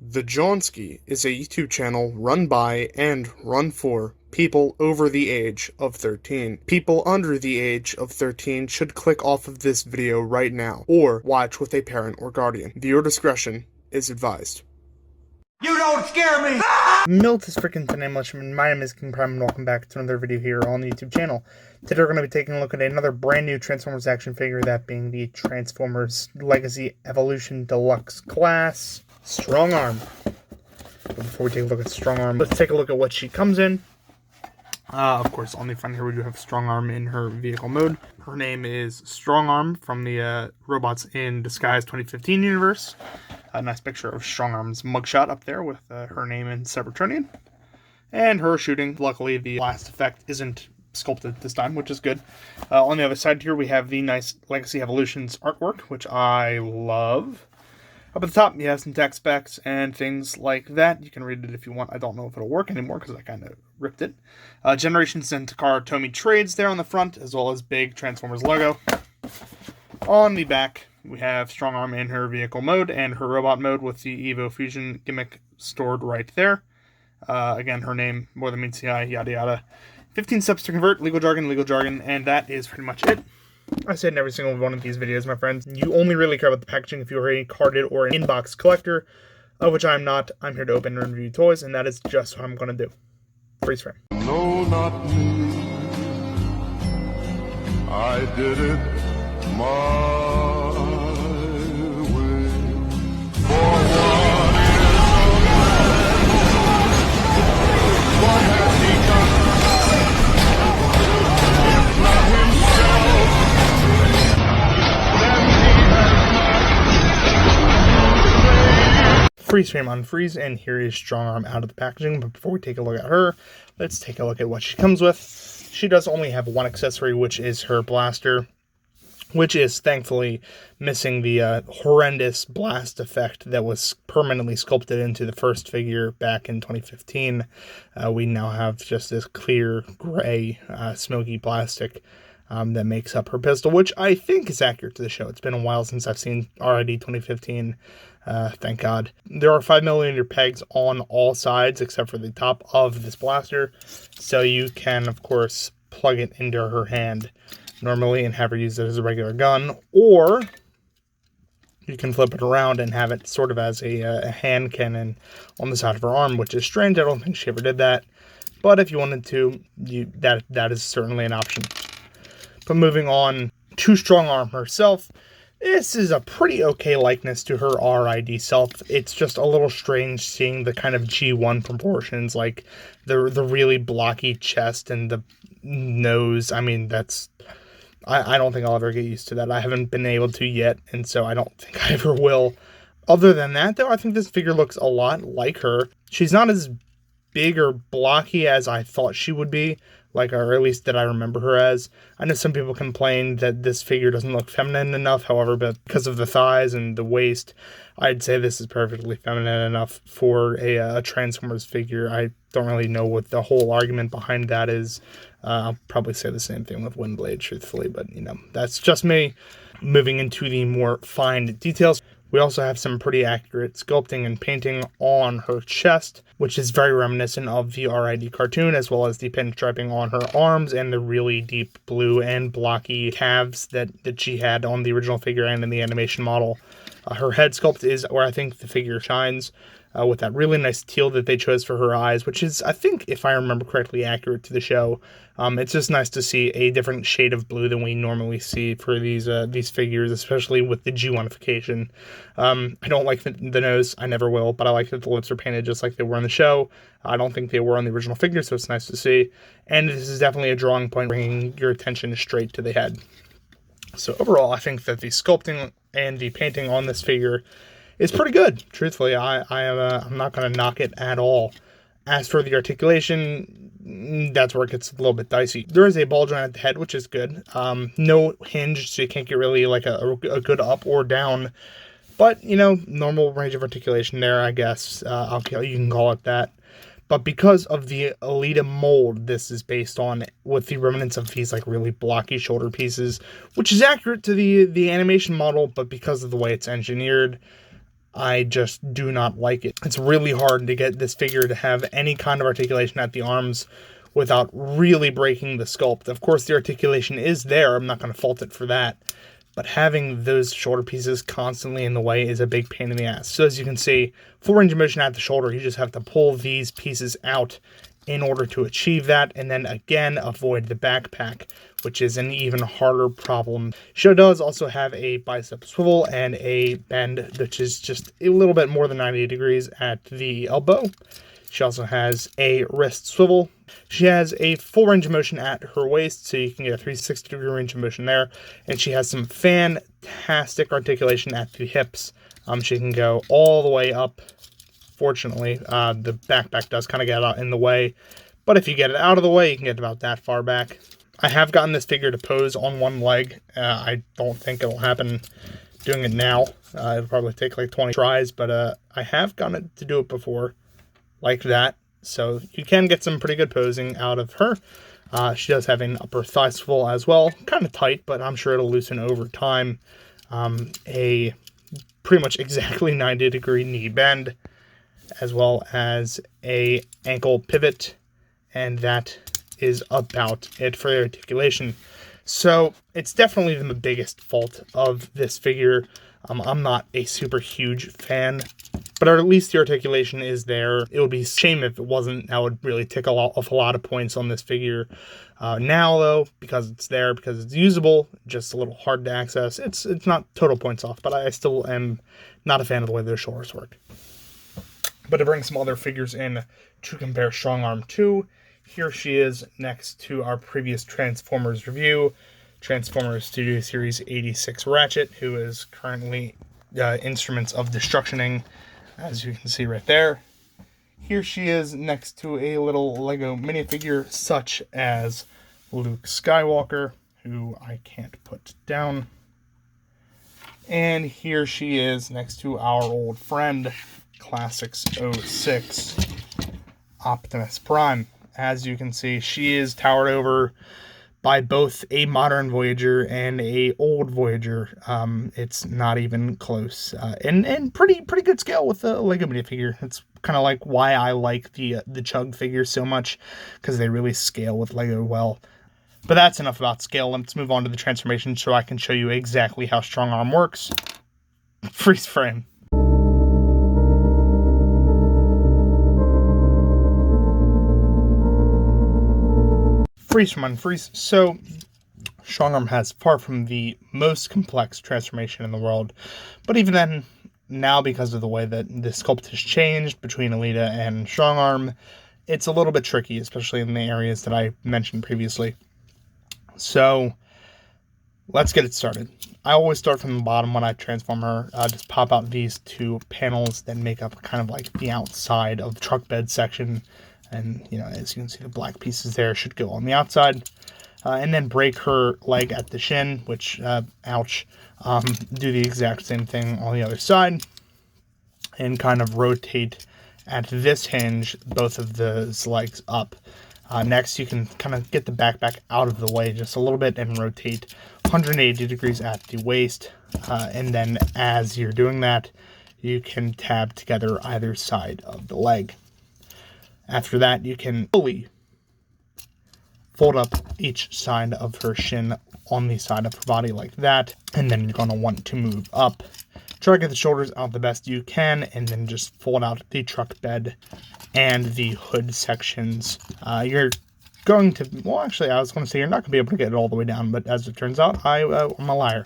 The Johnsky is a YouTube channel run by and run for people over the age of 13. People under the age of 13 should click off of this video right now, or watch with a parent or guardian. Viewer discretion is advised. You don't scare me! Milt is freaking English. My name is King Prime, and welcome back to another video here on the YouTube channel. Today we're going to be taking a look at another brand new Transformers action figure, that being the Transformers Legacy Evolution Deluxe Class Strongarm. But before we take a look at Strongarm, let's take a look at what she comes in. Of course, on the front here we do have Strongarm in her vehicle mode. Her name is Strongarm from the Robots in Disguise 2015 universe. A nice picture of Strongarm's mugshot up there with her name in Cybertronian. And her shooting. Luckily, the blast effect isn't sculpted this time, which is good. On the other side here, we have the nice Legacy Evolutions artwork, which I love. Up at the top, you have some tech specs and things like that. You can read it if you want. I don't know if it'll work anymore because I kind of ripped it. Generations and Takara Tomy trades there on the front, as well as big Transformers logo. On the back, we have Strongarm in her vehicle mode and her robot mode with the Evo Fusion gimmick stored right there. Again, her name, more than meets the eye, yada yada. 15 steps to convert, legal jargon, and that is pretty much it. I said in every single one of these videos, my friends, you only really care about the packaging if you're a carded or an inbox collector, of which I'm not. I'm here to open and review toys, and that is just what I'm going to do. Freeze frame. No, not me. I did it my way. For what is a man? What has he done? If not himself, then he has not. Freeze frame unfreeze, and here is Strongarm out of the packaging. But before we take a look at her, let's take a look at what she comes with. She does only have one accessory, which is her blaster, which is thankfully missing the horrendous blast effect that was permanently sculpted into the first figure back in 2015. We now have just this clear gray smoky plastic that makes up her pistol, which I think is accurate to the show. It's been a while since I've seen RID 2015. Thank God. There are 5mm pegs on all sides except for the top of this blaster, so you can of course plug it into her hand normally and have her use it as a regular gun, or you can flip it around and have it sort of as a hand cannon on the side of her arm, which is strange. I don't think she ever did that, but if you wanted to, that is certainly an option. But moving on to Strongarm herself, this is a pretty okay likeness to her RID self. It's just a little strange seeing the kind of G1 proportions, like the really blocky chest and the nose. I mean, I don't think I'll ever get used to that. I haven't been able to yet, and so I don't think I ever will. Other than that, though, I think this figure looks a lot like her. She's not as big or blocky as I thought she would be, or at least that I remember her as. I know some people complain that this figure doesn't look feminine enough, however, but because of the thighs and the waist, I'd say this is perfectly feminine enough for a Transformers figure. I don't really know what the whole argument behind that is. I'll probably say the same thing with Windblade, truthfully, but, that's just me. Moving into the more fine details, we also have some pretty accurate sculpting and painting on her chest, which is very reminiscent of the RID cartoon, as well as the pinstriping on her arms and the really deep blue and blocky calves that she had on the original figure and in the animation model. Her head sculpt is where I think the figure shines, with that really nice teal that they chose for her eyes, which is, I think, if I remember correctly, accurate to the show. It's just nice to see a different shade of blue than we normally see for these figures, especially with the G1ification. I don't like the nose. I never will, but I like that the lips are painted just like they were in the show. I don't think they were on the original figure, so it's nice to see. And this is definitely a drawing point, bringing your attention straight to the head. So overall, I think that the sculpting and the painting on this figure is pretty good. Truthfully, I'm not going to knock it at all. As for the articulation, that's where it gets a little bit dicey. There is a ball joint at the head, which is good. No hinge, so you can't get really like a good up or down. But, normal range of articulation there, I guess. You can call it that. But because of the Elita mold this is based on, with the remnants of these really blocky shoulder pieces, which is accurate to the animation model, but because of the way it's engineered, I just do not like it. It's really hard to get this figure to have any kind of articulation at the arms without really breaking the sculpt. Of course, the articulation is there. I'm not going to fault it for that. But having those shoulder pieces constantly in the way is a big pain in the ass. So as you can see, full range of motion at the shoulder, you just have to pull these pieces out in order to achieve that, and then again avoid the backpack, which is an even harder problem. She does also have a bicep swivel and a bend, which is just a little bit more than 90 degrees at the elbow. She also has a wrist swivel. She has a full range of motion at her waist, so you can get a 360-degree range of motion there. And she has some fantastic articulation at the hips. She can go all the way up. Fortunately, the backpack does kind of get out in the way. But if you get it out of the way, you can get about that far back. I have gotten this figure to pose on one leg. I don't think it'll happen doing it now. It'll probably take like 20 tries, but I have gotten it to do it before. Like that, so you can get some pretty good posing out of her. She does have an upper thigh swivel as well, kind of tight, but I'm sure it'll loosen over time. A pretty much exactly 90-degree knee bend, as well as a ankle pivot, and that is about it for the articulation. So it's definitely the biggest fault of this figure. I'm not a super huge fan, but at least the articulation is there. It would be a shame if it wasn't. That would really tick off a lot of points on this figure. Now, though, because it's there, because it's usable, just a little hard to access, it's not total points off, but I still am not a fan of the way their shoulders work. But to bring some other figures in to compare Strongarm to, here she is next to our previous Transformers review, Transformers Studio Series 86 Ratchet, who is currently Instruments of Destructioning, as you can see right there. Here she is next to a little Lego minifigure such as Luke Skywalker, who I can't put down. And here she is next to our old friend, Classics 06, Optimus Prime. As you can see, she is towered over by both a modern Voyager and a old Voyager. It's not even close. And pretty good scale with the Lego minifigure. It's kind of like why I like the Chug figures so much, because they really scale with Lego well. But that's enough about scale. Let's move on to the transformation so I can show you exactly how Strongarm works. Freeze frame. Freeze from unfreeze. So, Strongarm has far from the most complex transformation in the world, but even then, now because of the way that the sculpt has changed between Alita and Strongarm, it's a little bit tricky, especially in the areas that I mentioned previously. So, let's get it started. I always start from the bottom when I transform her. Just pop out these two panels that make up kind of like the outside of the truck bed section. And, you know, as you can see, the black pieces there should go on the outside. And then break her leg at the shin, which, ouch. Do the exact same thing on the other side. And kind of rotate at this hinge both of those legs up. Next, you can kind of get the backpack out of the way just a little bit and rotate 180 degrees at the waist. And then as you're doing that, you can tab together either side of the leg. After that, you can fully fold up each side of her shin on the side of her body like that. And then you're going to want to move up. Try to get the shoulders out the best you can, and then just fold out the truck bed and the hood sections. You're going to, well, actually, I was going to say you're not going to be able to get it all the way down, but as it turns out, I'm a liar.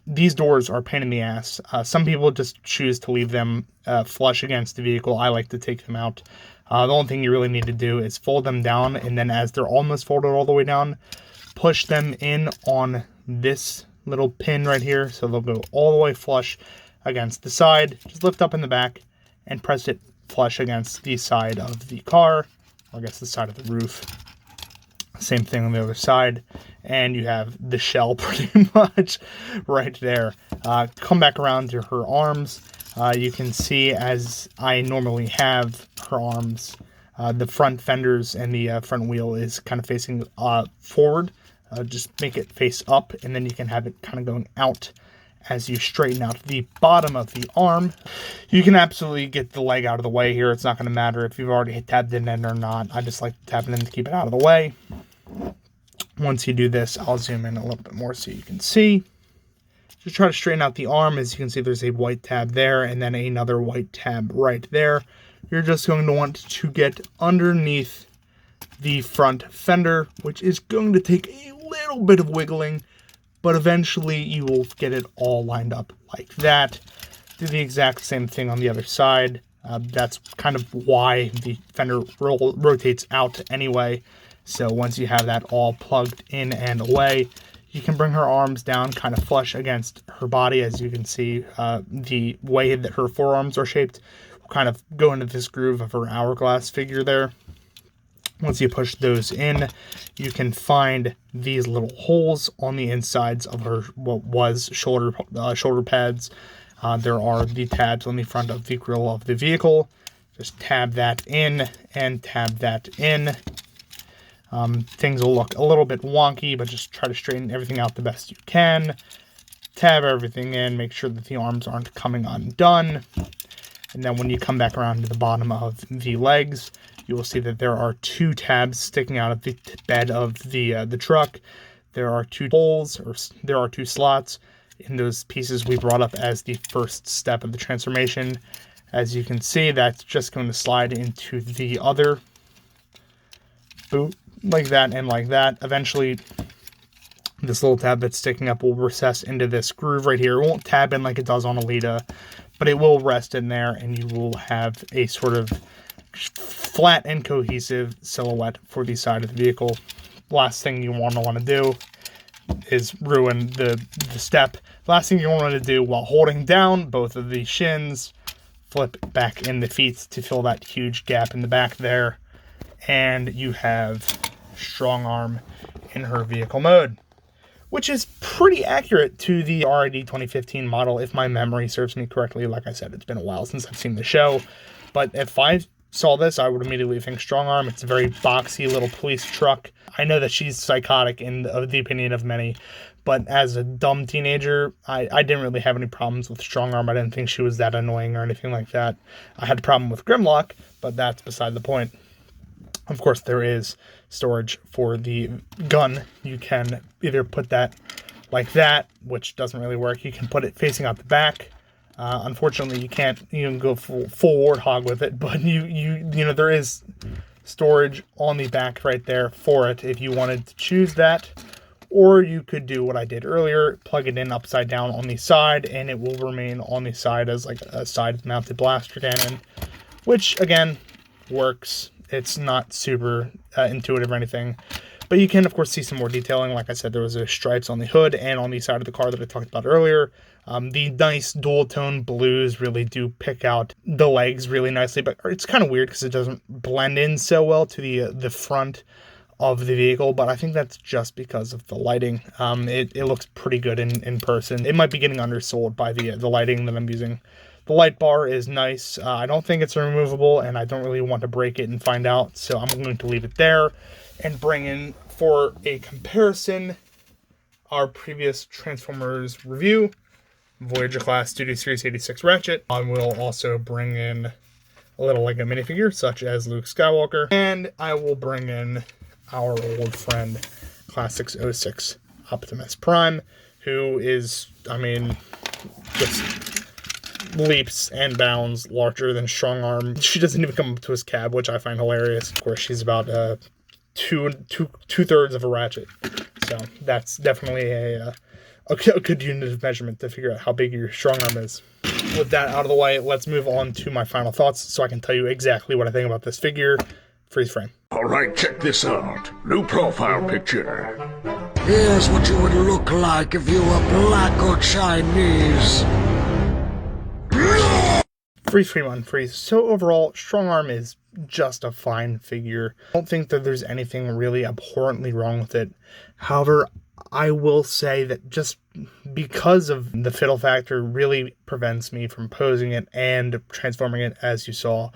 These doors are a pain in the ass. Some people just choose to leave them flush against the vehicle. I like to take them out. The only thing you really need to do is fold them down, and then as they're almost folded all the way down, push them in on this little pin right here, so they'll go all the way flush against the side. Just lift up in the back and press it flush against the side of the car, or I guess the side of the roof. Same thing on the other side, and you have the shell pretty much right there. Come back around to her arms. You can see, as I normally have her arms, the front fenders and the front wheel is kind of facing forward. Just make it face up, and then you can have it kind of going out as you straighten out the bottom of the arm. You can absolutely get the leg out of the way here. It's not going to matter if you've already tabbed it in or not. I just like to tap it in to keep it out of the way. Once you do this, I'll zoom in a little bit more so you can see. Just try to straighten out the arm. As you can see, there's a white tab there and then another white tab right there. You're just going to want to get underneath the front fender, which is going to take a little bit of wiggling, but eventually you will get it all lined up like that. Do the exact same thing on the other side. That's kind of why the fender rotates out anyway. So once you have that all plugged in and away, you can bring her arms down kind of flush against her body. As you can see, the way that her forearms are shaped will kind of go into this groove of her hourglass figure there. Once you push those in, you can find these little holes on the insides of her what was shoulder pads. There are the tabs on the front of the grille of the vehicle. Just tab that in and tab that in. Things will look a little bit wonky, but just try to straighten everything out the best you can. Tab everything in, make sure that the arms aren't coming undone. And then when you come back around to the bottom of the legs, you will see that there are two tabs sticking out of the bed of the truck. There are two holes, or there are two slots in those pieces we brought up as the first step of the transformation. As you can see, that's just going to slide into the other boot, like that and like that. Eventually, this little tab that's sticking up will recess into this groove right here. It won't tab in like it does on a Lita, but it will rest in there, and you will have a sort of flat and cohesive silhouette for the side of the vehicle. Last thing you want to do is ruin the step. Last thing you want to do while holding down both of the shins, flip back in the feet to fill that huge gap in the back there, and you have Strongarm in her vehicle mode, which is pretty accurate to the RID 2015 model, if my memory serves me correctly. Like I said, it's been a while since I've seen the show, but if I saw this, I would immediately think Strongarm. It's a very boxy little police truck. I know that she's psychotic in the opinion of many, but as a dumb teenager, I didn't really have any problems with Strongarm. I didn't think she was that annoying or anything like that. I had a problem with Grimlock, but that's beside the point. Of course, there is storage for the gun. You can either put that like that, which doesn't really work. You can put it facing out the back. Unfortunately, you can't go full warthog with it, but you know there is storage on the back right there for it if you wanted to choose that. Or you could do what I did earlier, plug it in upside down on the side, and it will remain on the side as like a side-mounted blaster cannon, which again works. It's not super intuitive or anything, but you can of course see some more detailing. Like I said, there was stripes on the hood and on the side of the car that I talked about earlier. The nice dual tone blues really do pick out the legs really nicely, but it's kind of weird because it doesn't blend in so well to the front of the vehicle, but I think that's just because of the lighting. It looks pretty good in person. It might be getting undersold by the lighting that I'm using. The light bar is nice. I don't think it's removable, and I don't really want to break it and find out, so I'm going to leave it there and bring in, for a comparison, our previous Transformers review, Voyager Class Studio Series 86 Ratchet. I will also bring in a little Lego minifigure, such as Luke Skywalker, and I will bring in our old friend, Classics 06 Optimus Prime, who is, I mean, just leaps and bounds larger than Strongarm. She doesn't even come up to his cab, which I find hilarious. Of course, she's about two-thirds of a Ratchet, so that's definitely a good unit of measurement to figure out how big your Strongarm is. With that out of the way, let's move on to my final thoughts so I can tell you exactly what I think about this figure. Freeze frame. Alright, check this out. New profile picture. Here's what you would look like if you were black or Chinese. Freeze frame unfreeze. So overall, Strongarm is just a fine figure. I don't think that there's anything really abhorrently wrong with it. However, I will say that just because of the fiddle factor really prevents me from posing it and transforming it, as you saw.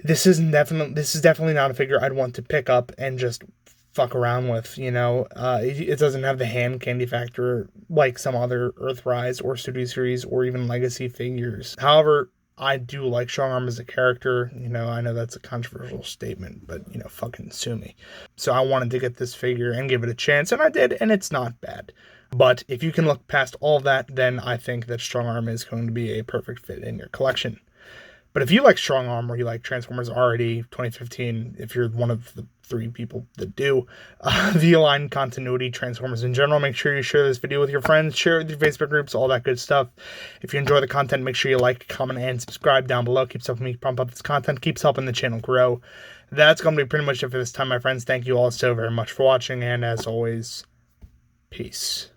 This is definitely not a figure I'd want to pick up and just fuck around with, you know. It doesn't have the hand candy factor like some other Earthrise or Studio Series or even Legacy figures. However, I do like Strongarm as a character. You know, I know that's a controversial statement, but, you know, fucking sue me. So I wanted to get this figure and give it a chance, and I did, and it's not bad. But if you can look past all of that, then I think that Strongarm is going to be a perfect fit in your collection. But if you like Strongarm or you like Transformers already, 2015, if you're one of the 3 people that do, V-Line continuity, Transformers in general, make sure you share this video with your friends, share it with your Facebook groups, all that good stuff. If you enjoy the content, make sure you like, comment, and subscribe down below. Keeps helping me pump up this content, keeps helping the channel grow. That's going to be pretty much it for this time, my friends. Thank you all so very much for watching, and as always, peace.